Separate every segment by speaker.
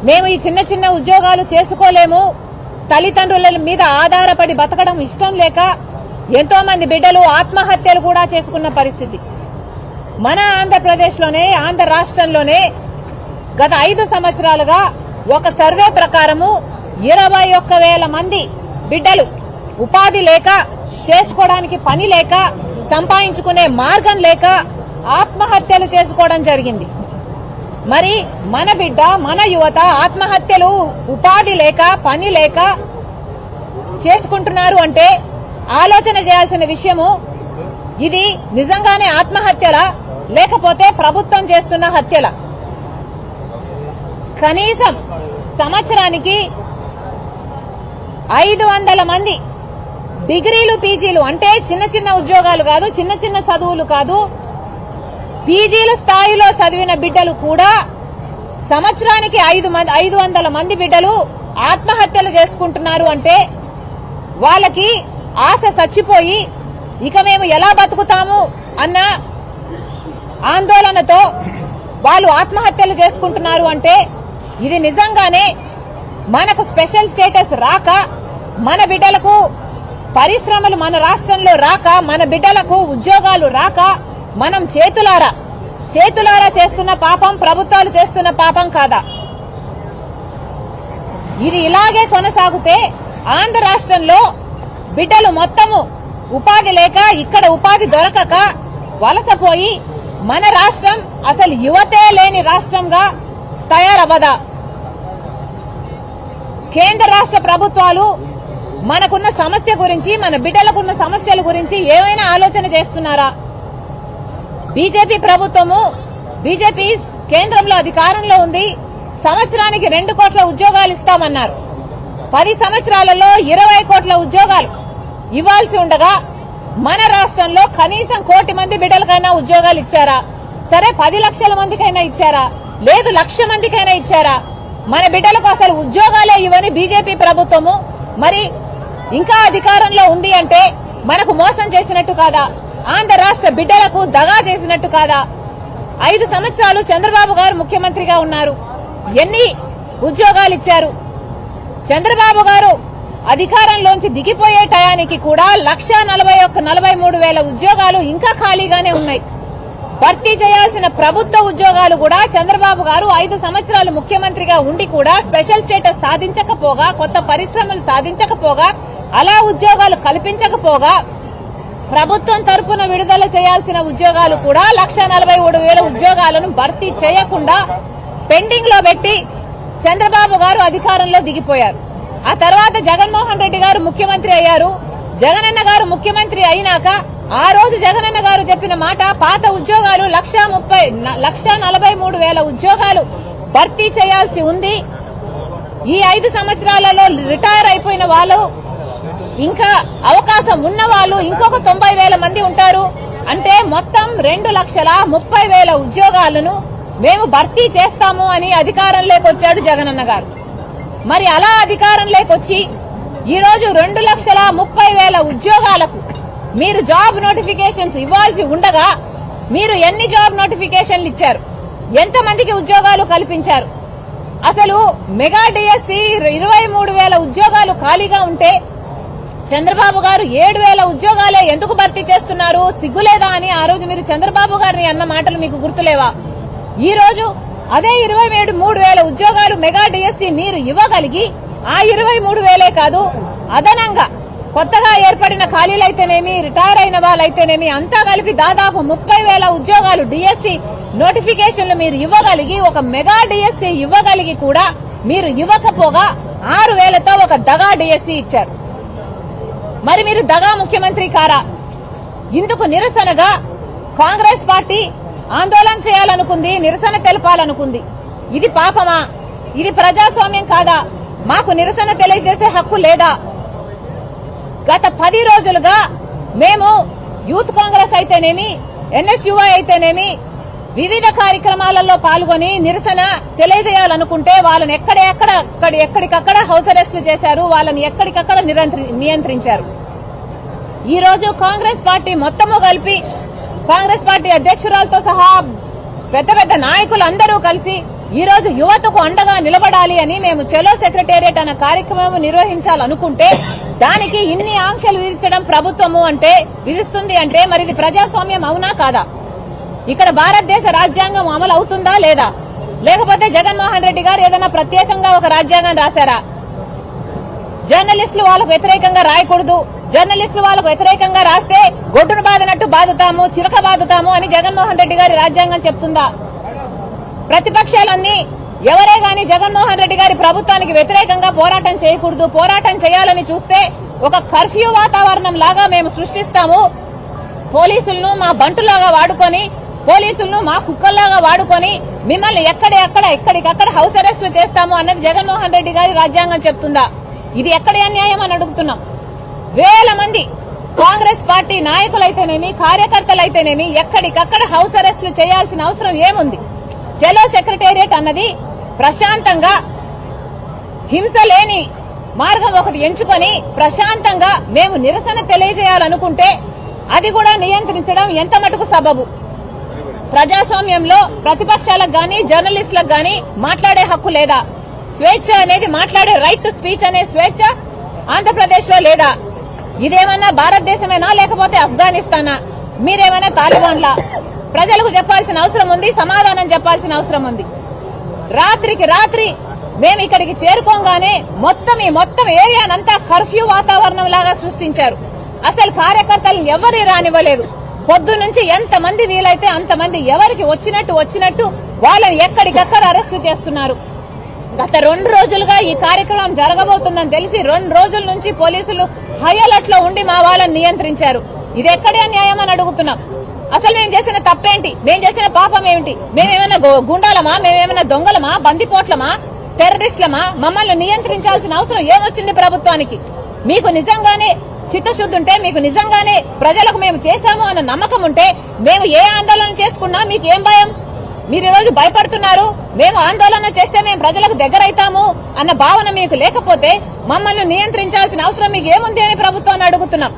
Speaker 1: మేము ఈ చిన్న చిన్న ఉద్యోగాలు చేసుకోలేము, తల్లిదండ్రుల మీద ఆధారపడి బతకడం ఇష్టం లేక ఎంతో మంది బిడ్డలు ఆత్మహత్యలు కూడా చేసుకున్న పరిస్థితి మన ఆంధ్రప్రదేశ్లోనే, ఆంధ్ర రాష్ట్రంలోనే గత 5 సంవత్సరాలుగా ఒక సర్వే ప్రకారము 21,000 మంది బిడ్డలు ఉపాధి లేక, చేసుకోవడానికి పని లేక, సంపాదించుకునే మార్గం లేక ఆత్మహత్యలు చేసుకోవడం జరిగింది. మరి మన బిడ్డ, మన యువత ఆత్మహత్యలు ఉపాధి లేక, పని లేక చేసుకుంటున్నారు అంటే ఆలోచన చేయాల్సిన విషయము, ఇది నిజంగానే ఆత్మహత్యలా లేకపోతే ప్రభుత్వం చేస్తున్న హత్యల? కనీసం సంవత్సరానికి 500 మంది డిగ్రీలు, పీజీలు అంటే చిన్న చిన్న ఉద్యోగాలు కాదు, చిన్న చిన్న చదువులు కాదు, పీజీల స్థాయిలో చదివిన బిడ్డలు కూడా సంవత్సరానికి 500 మంది బిడ్డలు ఆత్మహత్యలు చేసుకుంటున్నారు అంటే వాళ్ళకి ఆశ చచ్చిపోయి ఇక మేము ఎలా బతుకుతాము అన్న ఆందోళనతో వాళ్ళు ఆత్మహత్యలు చేసుకుంటున్నారు అంటే ఇది నిజంగానే మనకు స్పెషల్ స్టేటస్ రాక, మన బిడ్డలకు పరిశ్రమలు మన రాష్ట్రంలో రాక, మన బిడ్డలకు ఉద్యోగాలు రాక మనం చేతులారా చేస్తున్న పాపం ప్రభుత్వాలు చేస్తున్న పాపం కాదా? ఇది ఇలాగే కొనసాగితే ఆంధ్ర రాష్ట్రంలో బిడ్డలు మొత్తము ఉపాధి లేక, ఇక్కడ ఉపాధి దొరకక వలసపోయి మన రాష్ట్రం అసలు యువతే లేని రాష్ట్రంగా తయారవ్వదా? కేంద్ర రాష్ట్ర ప్రభుత్వాలు మనకున్న సమస్య గురించి, మన బిడ్డలకున్న సమస్యల గురించి ఏమైనా ఆలోచన చేస్తున్నారా? బీజేపీ ప్రభుత్వము, బీజేపీ కేంద్రంలో అధికారంలో ఉంది, సంవత్సరానికి 2 కోట్ల ఉద్యోగాలు ఇస్తామన్నారు. 10 సంవత్సరాలలో 20 కోట్ల ఉద్యోగాలు ఇవ్వాల్సి ఉండగా మన రాష్ట్రంలో కనీసం 1 కోటి మంది బిడ్డలకైనా ఉద్యోగాలు ఇచ్చారా? సరే 10 లక్షల మందికైనా ఇచ్చారా? లేదు 1,00,000 మందికైనా ఇచ్చారా? మన బిడ్డలకు అసలు ఉద్యోగాలే ఇవ్వని బీజేపీ ప్రభుత్వము మరి ఇంకా అధికారంలో ఉంది అంటే మనకు మోసం చేసినట్టు కాదా? ఆంధ్ర రాష్ట్ర బిడ్డలకు దగా చేసినట్టు కాదా? 5 సంవత్సరాలు చంద్రబాబు గారు ముఖ్యమంత్రిగా ఉన్నారు. ఎన్ని ఉద్యోగాలు ఇచ్చారు? చంద్రబాబు గారు అధికారంలోంచి దిగిపోయే టయానికి కూడా 1,43,000 ఉద్యోగాలు ఇంకా ఖాళీగానే ఉన్నాయి. భర్తీ చేయాల్సిన ప్రభుత్వ ఉద్యోగాలు కూడా చంద్రబాబు గారు 5 సంవత్సరాలు ముఖ్యమంత్రిగా ఉండి కూడా స్పెషల్ స్టేటస్ సాధించకపోగా, కొత్త పరిశ్రమలు సాధించకపోగా, అలా ఉద్యోగాలు కల్పించకపోగా ప్రభుత్వం తరపున విడుదల చేయాల్సిన ఉద్యోగాలు కూడా 1,43,000 ఉద్యోగాలను భర్తీ చేయకుండా పెండింగ్ లో పెట్టి చంద్రబాబు గారు అధికారంలో దిగిపోయారు. ఆ తర్వాత జగన్మోహన్ రెడ్డి గారు ముఖ్యమంత్రి అయ్యారు. జగనన్న గారు ముఖ్యమంత్రి అయినాక ఆ రోజు జగనన్న గారు చెప్పిన మాట, పాత ఉద్యోగాలు 1,43,000 ఉద్యోగాలు భర్తీ చేయాల్సి ఉంది. ఈ 5 సంవత్సరాలలో రిటైర్ అయిపోయిన వాళ్ళు, ఇంకా అవకాశం ఉన్న వాళ్ళు ఇంకొక 90,000 మంది ఉంటారు. అంటే మొత్తం 2,30,000 ఉద్యోగాలను మేము భర్తీ చేస్తాము అని అధికారంలోకి వచ్చాడు జగనన్న గారు. మరి అలా అధికారంలోకి వచ్చి ఈ రోజు 2,30,000 ఉద్యోగాలకు మీరు జాబ్ నోటిఫికేషన్స్ ఇవ్వాల్సి ఉండగా మీరు ఎన్ని జాబ్ నోటిఫికేషన్లు ఇచ్చారు? ఎంతమందికి ఉద్యోగాలు కల్పించారు? అసలు మెగా డిఎస్సి 23,000 ఉద్యోగాలు ఖాళీగా ఉంటే చంద్రబాబు గారు 7,000 ఉద్యోగాలే ఎందుకు భర్తీ చేస్తున్నారు? సిగ్గులేదా అని ఆ రోజు మీరు చంద్రబాబు గారిని అన్న మాటలు మీకు గుర్తులేవా? ఈ రోజు అదే 23,000 ఉద్యోగాలు మెగా డిఎస్సి మీరు ఇవ్వగలిగి ఆ 23,000 కాదు, అదనంగా కొత్తగా ఏర్పడిన ఖాళీలైతేనేమి, రిటైర్ అయిన వాళ్ళైతేనేమి అంతా కలిపి దాదాపు 30,000 ఉద్యోగాలు డిఎస్సి నోటిఫికేషన్లు మీరు ఇవ్వగలిగి, ఒక మెగా డిఎస్సి ఇవ్వగలిగి కూడా మీరు ఇవ్వకపోగా 6,000తో ఒక దగా డిఎస్సి ఇచ్చారు. మరి మీరు దగా ముఖ్యమంత్రి కారా? ఇందుకు నిరసనగా కాంగ్రెస్ పార్టీ ఆందోళన చేయాలనుకుంది, నిరసన తెలపాలనుకుంది. ఇది పాపమా? ఇది ప్రజాస్వామ్యం కాదా? మాకు నిరసన తెలియజేసే హక్కు లేదా? గత 10 రోజులుగా మేము యూత్ కాంగ్రెస్ అయితేనేమి, ఎన్ఎస్యుఐ అయితేనేమి వివిధ కార్యక్రమాలలో పాల్గొని నిరసన తెలియజేయాలనుకుంటే వాళ్ళని ఎక్కడికక్కడ హౌస్ అరెస్టులు చేశారు, వాళ్ళని ఎక్కడికక్కడ నియంత్రించారు. ఈ రోజు కాంగ్రెస్ పార్టీ మొత్తము కలిపి, కాంగ్రెస్ పార్టీ అధ్యక్షురాలతో సహా పెద్ద పెద్ద నాయకులు అందరూ కలిసి ఈ రోజు యువతకు అండగా నిలబడాలి అని మేము చెలో సెక్రటేరియట్ అనే కార్యక్రమం నిర్వహించాలనుకుంటే దానికి ఇన్ని ఆంక్షలు విధించడం ప్రభుత్వము అంటే విధిస్తుంది అంటే మరి ఇది ప్రజాస్వామ్యం అవునా కాదా? ఇక్కడ భారతదేశ రాజ్యాంగం అమలు అవుతుందా లేదా? లేకపోతే జగన్మోహన్ రెడ్డి గారు ఏదైనా ప్రత్యేకంగా ఒక రాజ్యాంగం రాశారా? జర్నలిస్టులు వాళ్ళకు వ్యతిరేకంగా రాయకూడదు, జర్నలిస్టులు వాళ్ళకు వ్యతిరేకంగా రాస్తే గొడ్డును బాదినట్టు బాదుతాము, చిలక బాదుతాము అని జగన్మోహన్ రెడ్డి గారి రాజ్యాంగం చెప్తుందా? ప్రతిపక్షాలన్నీ ఎవరే గాని జగన్మోహన్ రెడ్డి గారి ప్రభుత్వానికి వ్యతిరేకంగా పోరాటం చేయకూడదు, పోరాటం చేయాలని చూస్తే ఒక కర్ఫ్యూ వాతావరణం లాగా మేము సృష్టిస్తాము, పోలీసులను మా బంటులాగా వాడుకొని, పోలీసులను మా కుక్కల్లాగా వాడుకొని మిమ్మల్ని ఎక్కడికక్కడ హౌస్ అరెస్టులు చేస్తాము అన్నది జగన్మోహన్ రెడ్డి గారి రాజ్యాంగం చెప్తుందా? ఇది ఎక్కడి అన్యాయం అని అడుగుతున్నాం. వేల మంది కాంగ్రెస్ పార్టీ నాయకులైతేనేమి, కార్యకర్తలైతేనేమి ఎక్కడికక్కడ హౌస్ అరెస్టులు చేయాల్సిన అవసరం ఏముంది? చెలో సెక్రటేరియట్ అన్నది ప్రశాంతంగా హింస లేని మార్గం ఒకటి ఎంచుకొని ప్రశాంతంగా మేము నిరసన తెలియజేయాలనుకుంటే అది కూడా నియంత్రించడం ఎంత మటుకు సబబు? ప్రజాస్వామ్యంలో ప్రతిపక్షాలకు గాని జర్నలిస్టులకు గాని మాట్లాడే హక్కు లేదా? స్వేచ్ఛ అనేది, మాట్లాడే రైట్ టు స్పీచ్ అనే స్వేచ్ఛ ఆంధ్రప్రదేశ్ లో లేదా? ఇదేమన్నా భారతదేశమేనా లేకపోతే ఆఫ్ఘనిస్తానా? మీరేమైనా తాలిబాన్లా? ప్రజలకు చెప్పాల్సిన అవసరం ఉంది, సమాధానం చెప్పాల్సిన అవసరం ఉంది. రాత్రికి రాత్రి మేము ఇక్కడికి చేరుకోగానే మొత్తం ఏరియానంతా కర్ఫ్యూ వాతావరణం లాగా సృష్టించారు. అసలు కార్యకర్తలను ఎవరి రానివ్వలేదు. పొద్దు నుంచి ఎంతమంది వీలైతే అంతమంది ఎవరికి వచ్చినట్టు వాళ్ళని ఎక్కడికక్కడ అరెస్టు చేస్తున్నారు. గత 2 రోజులుగా ఈ కార్యక్రమం జరగబోతుందని తెలిసి 2 రోజుల నుంచి పోలీసులు హై అలర్ట్ లో ఉండి మా వాళ్ళని నియంత్రించారు. ఇది ఎక్కడి అన్యాయం అని అడుగుతున్నాం. అసలు మేము చేసిన తప్పేంటి? మేము చేసిన పాపం ఏమిటి? మేమేమైనా గుండాలమా? మేమేమైనా దొంగలమా? బందిపోట్లమా? టెర్రరిస్టులమా? మమ్మల్ని నియంత్రించాల్సిన అవసరం ఏమొచ్చింది ప్రభుత్వానికి? మీకు నిజంగానే చిత్తశుద్ధి ఉంటే, మీకు నిజంగానే ప్రజలకు మేము చేశాము అన్న నమ్మకం ఉంటే మేము ఏ ఆందోళన చేసుకున్నా మీకు ఏం భయం? మీరు ఈరోజు భయపడుతున్నారు. మేము ఆందోళన చేస్తే మేము ప్రజలకు దగ్గరైతాము అన్న భావన మీకు లేకపోతే మమ్మల్ని నియంత్రించాల్సిన అవసరం మీకు ఏముంది అని ప్రభుత్వాన్ని అడుగుతున్నాం.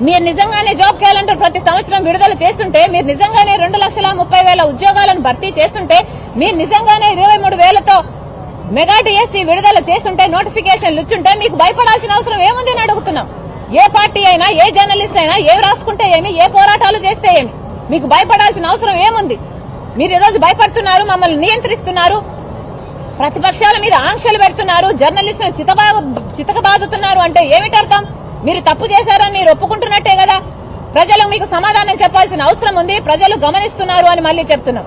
Speaker 1: మీరు నిజంగానే జాబ్ క్యాలెండర్ ప్రతి సంవత్సరం విడుదల చేస్తుంటే, మీరు నిజంగానే 2,30,000 ఉద్యోగాలను భర్తీ చేస్తుంటే, మీరు నిజంగానే 23,000తో మెగా డిఎస్సీ విడుదల చేస్తుంటే, నోటిఫికేషన్లు ఇచ్చుంటే మీకు భయపడాల్సిన అవసరం ఏముంది అని అడుగుతున్నాం. ఏ పార్టీ అయినా, ఏ జర్నలిస్ట్ అయినా ఏం రాసుకుంటే ఏమి, ఏ పోరాటాలు చేస్తే ఏమి, మీకు భయపడాల్సిన అవసరం ఏముంది? మీరు ఈరోజు భయపడుతున్నారు, మమ్మల్ని నియంత్రిస్తున్నారు, ప్రతిపక్షాల మీద ఆంక్షలు పెడుతున్నారు, జర్నలిస్టులను చితకబాదుతున్నారు అంటే ఏమిటి అర్థం? మీరు తప్పు చేశారని మీరు ఒప్పుకుంటున్నట్టే కదా. ప్రజలు మీకు సమాధానం చెప్పాల్సిన అవసరం ఉంది. ప్రజలు గమనిస్తున్నారు అని మళ్లీ చెప్తున్నాం.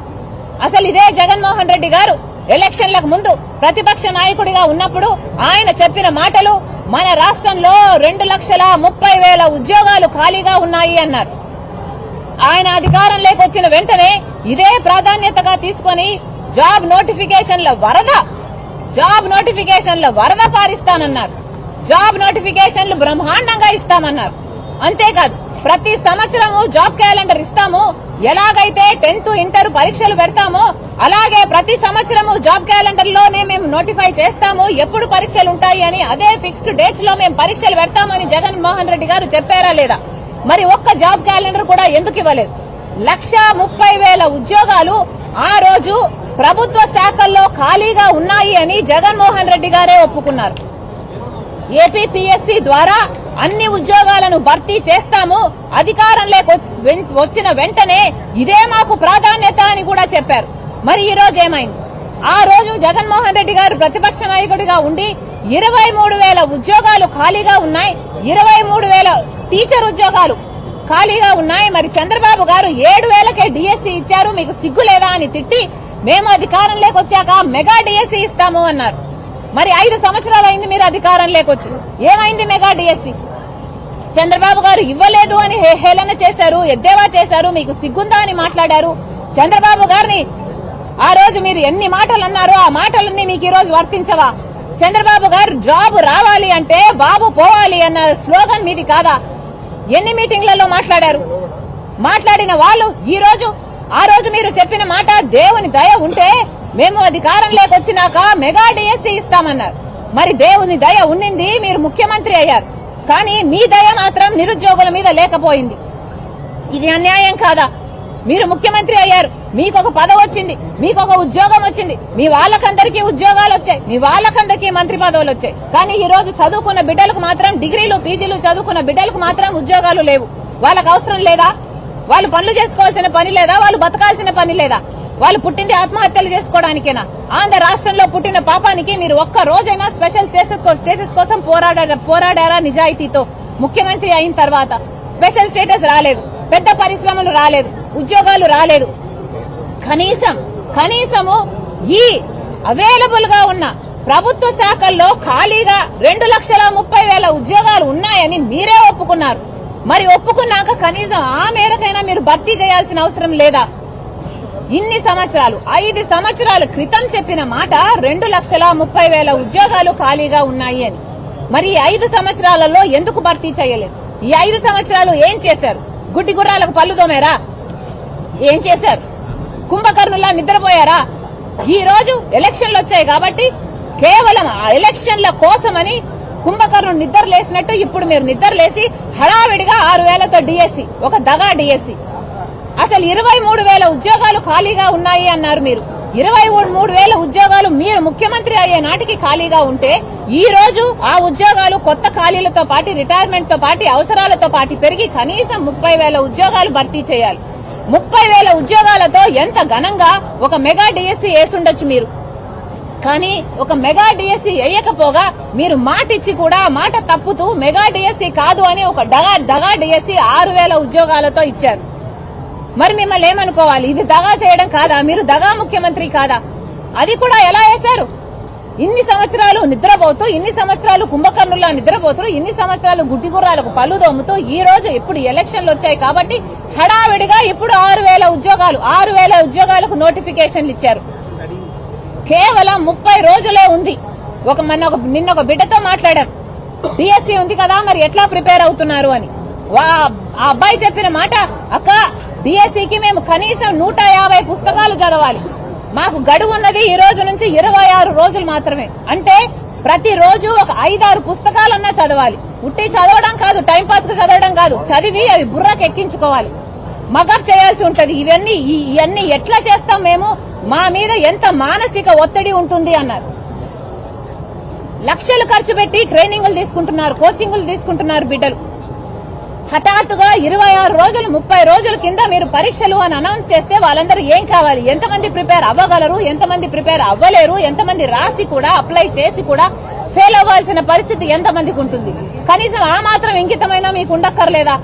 Speaker 1: అసలు ఇదే జగన్మోహన్ రెడ్డి గారు ఎలక్షన్లకు ముందు ప్రతిపక్ష నాయకుడిగా ఉన్నప్పుడు ఆయన చెప్పిన మాటలు, మన రాష్ట్రంలో 2,30,000 ఉద్యోగాలు ఖాళీగా ఉన్నాయి అన్నారు. ఆయన అధికారంలోకి వచ్చిన వెంటనే ఇదే ప్రాధాన్యతగా తీసుకుని జాబ్ నోటిఫికేషన్ల వరద పారిస్తానన్నారు. జాబ్ నోటిఫికేషన్లు బ్రహ్మాండంగా ఇస్తామన్నారు. అంతేకాదు ప్రతి సంవత్సరము జాబ్ క్యాలెండర్ ఇస్తాము, ఎలాగైతే 10th ఇంటర్ పరీక్షలు పెడతామో అలాగే ప్రతి సంవత్సరము జాబ్ క్యాలెండర్ లోనే మేము నోటిఫై చేస్తాము ఎప్పుడు పరీక్షలు ఉంటాయి అని. అదే ఫిక్స్డ్ డేట్స్ లో మేము పరీక్షలు పెడతామని జగన్మోహన్ రెడ్డి గారు చెప్పారా లేదా? మరి ఒక్క జాబ్ క్యాలెండర్ కూడా ఎందుకు ఇవ్వలేదు? 1,30,000 ఉద్యోగాలు ఆ రోజు ప్రభుత్వ శాఖల్లో ఖాళీగా ఉన్నాయి అని జగన్మోహన్ రెడ్డి గారే ఒప్పుకున్నారు. ఏపీపీఎస్సీ ద్వారా అన్ని ఉద్యోగాలను భర్తీ చేస్తాము, అధికారంలోకి వచ్చిన వెంటనే ఇదే మాకు ప్రాధాన్యత అని కూడా చెప్పారు. మరి ఈ రోజు ఏమైంది? ఆ రోజు జగన్మోహన్ రెడ్డి గారు ప్రతిపక్ష నాయకుడిగా ఉండి 23,000 ఉద్యోగాలు ఖాళీగా ఉన్నాయి, 23,000 టీచర్ ఉద్యోగాలు ఖాళీగా ఉన్నాయి. మరి చంద్రబాబు గారు 7,000కే డిఎస్సీ ఇచ్చారు, మీకు సిగ్గు లేదా అని తిట్టి మేము అధికారంలోకి వచ్చాక మెగా డిఎస్సీ ఇస్తాము అన్నారు. మరి 5 సంవత్సరాలు అయింది మీరు అధికారంలోకి వచ్చి, ఏమైంది మెగా డిఎస్సీ? చంద్రబాబు గారు ఇవ్వలేదు అని హేళన చేశారు, ఎద్దేవా చేశారు, మీకు సిగ్గుందా అని మాట్లాడారు. చంద్రబాబు గారిని ఆ రోజు మీరు ఎన్ని మాటలు అన్నారో ఆ మాటలన్నీ మీకు ఈ రోజు వర్తించవా? చంద్రబాబు గారు జాబ్ రావాలి అంటే బాబు పోవాలి అన్న స్లోగన్ మీది కాదా? ఎన్ని మీటింగ్లలో మాట్లాడారు? మాట్లాడిన వాళ్ళు ఆ రోజు మీరు చెప్పిన మాట దేవుని దయ ఉంటే మేము అధికారంలోకి వచ్చినాక మెగా డిఎస్సీ ఇస్తామన్నారు. మరి దేవుని దయ ఉండింది, మీరు ముఖ్యమంత్రి అయ్యారు, కానీ మీ దయ మాత్రం నిరుద్యోగుల మీద లేకపోయింది. ఇది అన్యాయం కాదా? మీరు ముఖ్యమంత్రి అయ్యారు, మీకు ఒక పదవి వచ్చింది, మీకు ఒక ఉద్యోగం వచ్చింది, మీ వాళ్ళకందరికీ ఉద్యోగాలు వచ్చాయి, మీ వాళ్ళకందరికీ మంత్రి పదవులు వచ్చాయి. కానీ ఈ రోజు చదువుకున్న బిడ్డలకు మాత్రం, డిగ్రీలు పీజీలు చదువుకున్న బిడ్డలకు మాత్రం ఉద్యోగాలు లేవు. వాళ్ళకు అవసరం లేదా? వాళ్ళు పనులు చేసుకోవాల్సిన పని లేదా? వాళ్ళు బతకాల్సిన పని లేదా? వాళ్ళు పుట్టింది ఆత్మహత్యలు చేసుకోవడానికేనా? ఆంధ్ర రాష్ట్రంలో పుట్టిన పాపానికి మీరు ఒక్క రోజైనా స్పెషల్ స్టేటస్ కోసం పోరాడారా నిజాయితీతో? ముఖ్యమంత్రి అయిన తర్వాత స్పెషల్ స్టేటస్ రాలేదు, పెద్ద పరిశ్రమలు రాలేదు, ఉద్యోగాలు రాలేదు. కనీసము ఈ అవైలబుల్ గా ఉన్న ప్రభుత్వ శాఖల్లో ఖాళీగా 2,30,000 ఉద్యోగాలు ఉన్నాయని మీరే ఒప్పుకున్నారు. మరి ఒప్పుకున్నాక కనీసం ఆ మేరకైనా మీరు భర్తీ చేయాల్సిన అవసరం లేదా? ఇన్ని సంవత్సరాలు, 5 సంవత్సరాల క్రితం చెప్పిన మాట 2,30,000 ఉద్యోగాలు ఖాళీగా ఉన్నాయి అని. మరి ఈ 5 సంవత్సరాలలో ఎందుకు భర్తీ చేయలేదు? ఈ 5 సంవత్సరాలు ఏం చేశారు? గుడ్డి గుర్రాలకు పళ్ళు తోమారా? ఏం చేశారు? కుంభకర్ణులా నిద్రపోయారా? ఈ రోజు ఎలక్షన్లు వచ్చాయి కాబట్టి కేవలం ఆ ఎలక్షన్ల కోసమని కుంభకర్ణుడు నిద్రలేసినట్టు ఇప్పుడు మీరు నిద్రలేసి హడావిడిగా 6,000తో డిఎస్సి, ఒక దగా డిఎస్సి. అసలు 23,000 ఉద్యోగాలు ఖాళీగా ఉన్నాయి అన్నారు మీరు. 23,000 ఉద్యోగాలు మీరు ముఖ్యమంత్రి అయ్యే నాటికి ఖాళీగా ఉంటే ఈ రోజు ఆ ఉద్యోగాలు కొత్త ఖాళీలతో పాటు, రిటైర్మెంట్ తో పాటు, అవసరాలతో పాటు పెరిగి కనీసం 30,000 ఉద్యోగాలు భర్తీ చేయాలి. 30,000 ఉద్యోగాలతో ఎంత ఘనంగా ఒక మెగా డిఎస్సి వేసుండొచ్చు మీరు. కానీ ఒక మెగా డిఎస్సి వేయకపోగా మీరు మాట ఇచ్చి కూడా మాట తప్పుతూ మెగా డిఎస్సి కాదు అని ఒక దగా డిఎస్సి 6,000 ఉద్యోగాలతో ఇచ్చారు. మరి మిమ్మల్ని ఏమనుకోవాలి? ఇది దగా చేయడం కాదా? మీరు దగా ముఖ్యమంత్రి కాదా? అది కూడా ఎలా వేశారు? ఇన్ని సంవత్సరాలు నిద్రపోతూ, ఇన్ని సంవత్సరాలు కుంభకర్ణుల్లా నిద్రపోతూ, ఇన్ని సంవత్సరాలు గుడ్డి గుర్రాలకు పళ్ళు దోముతూ ఈ రోజు ఇప్పుడు ఎలక్షన్లు వచ్చాయి కాబట్టి హడావిడిగా ఇప్పుడు 6,000 ఉద్యోగాలకు నోటిఫికేషన్లు ఇచ్చారు. కేవలం 30 రోజులే ఉంది. నిన్న ఒక బిడ్డతో మాట్లాడారు, డిఎస్సి ఉంది కదా మరి ఎట్లా ప్రిపేర్ అవుతున్నారు అని. ఆ అబ్బాయి చెప్పిన మాట, అక్క డిఎస్సికి మేము కనీసం 150 పుస్తకాలు చదవాలి, మాకు గడువు ఉన్నది ఈ రోజు నుంచి 26 రోజులు మాత్రమే. అంటే ప్రతిరోజు ఒక 5-6 పుస్తకాలన్నా చదవాలి. ఉట్టి చదవడం కాదు, టైంపాస్ కు చదవడం కాదు, చదివి అవి బుర్రకు ఎక్కించుకోవాలి, మగప్ చేయాల్సి ఉంటది. ఇవన్నీ ఎట్లా చేస్తాం మేము? మా మీద ఎంత మానసిక ఒత్తిడి ఉంటుంది అన్నారు. లక్షలు ఖర్చు పెట్టి ట్రైనింగ్లు తీసుకుంటున్నారు, కోచింగ్లు తీసుకుంటున్నారు బిడ్డలు. హఠాత్తుగా 26 రోజులు, 30 రోజుల కింద మీరు పరీక్షలు అని అనౌన్స్ చేస్తే వాళ్ళందరూ ఏం కావాలి? ఎంతమంది ప్రిపేర్ అవ్వగలరు, ఎంతమంది ప్రిపేర్ అవ్వలేరు, ఎంతమంది రాసి కూడా అప్లై చేసి కూడా ఫెయిల్ అవ్వాల్సిన పరిస్థితి ఎంతమందికి ఉంటుంది? కనీసం ఆ మాత్రం ఇంకితమైనా మీకు ఉండక్కర్లేదా?